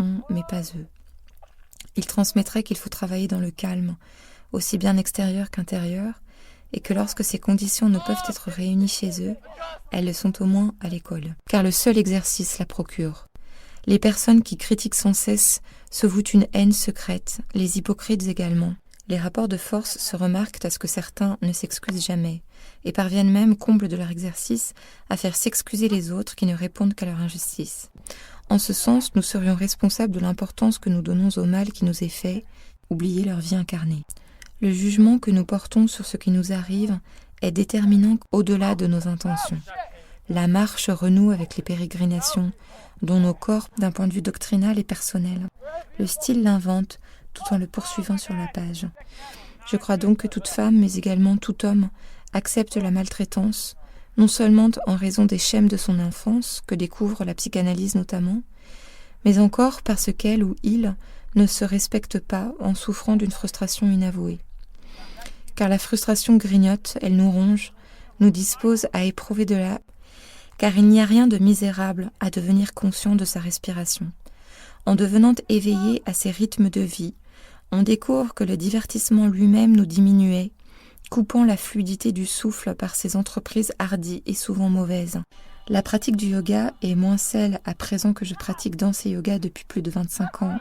ont, mais pas eux. Ils transmettraient qu'il faut travailler dans le calme, aussi bien extérieur qu'intérieur, et que lorsque ces conditions ne peuvent être réunies chez eux, elles le sont au moins à l'école. Car le seul exercice la procure. Les personnes qui critiquent sans cesse se vouent une haine secrète, les hypocrites également. Les rapports de force se remarquent à ce que certains ne s'excusent jamais, et parviennent même, comble de leur exercice, à faire s'excuser les autres qui ne répondent qu'à leur injustice. En ce sens, nous serions responsables de l'importance que nous donnons au mal qui nous est fait, oublier leur vie incarnée. Le jugement que nous portons sur ce qui nous arrive est déterminant au-delà de nos intentions. La marche renoue avec les pérégrinations, dont nos corps, d'un point de vue doctrinal et personnel. Le style l'invente, tout en le poursuivant sur la page. Je crois donc que toute femme, mais également tout homme, accepte la maltraitance, non seulement en raison des schèmes de son enfance, que découvre la psychanalyse notamment, mais encore parce qu'elle ou il ne se respecte pas en souffrant d'une frustration inavouée. Car la frustration grignote, elle nous ronge, nous dispose à éprouver de la... Car il n'y a rien de misérable à devenir conscient de sa respiration. En devenant éveillé à ses rythmes de vie, on découvre que le divertissement lui-même nous diminuait, coupant la fluidité du souffle par ses entreprises hardies et souvent mauvaises. La pratique du yoga est moins celle à présent que je pratique danse et yoga depuis plus de 25 ans.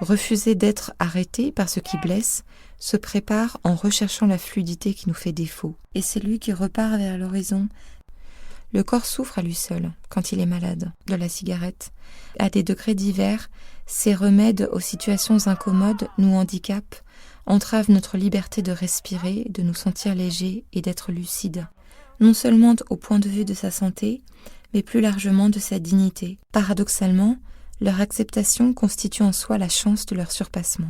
Refuser d'être arrêté par ce qui blesse se prépare en recherchant la fluidité qui nous fait défaut. Et c'est lui qui repart vers l'horizon. Le corps souffre à lui seul, quand il est malade, de la cigarette. À des degrés divers, ces remèdes aux situations incommodes nous handicapent, entravent notre liberté de respirer, de nous sentir légers et d'être lucides. Non seulement au point de vue de sa santé, mais plus largement de sa dignité. Paradoxalement, leur acceptation constitue en soi la chance de leur surpassement.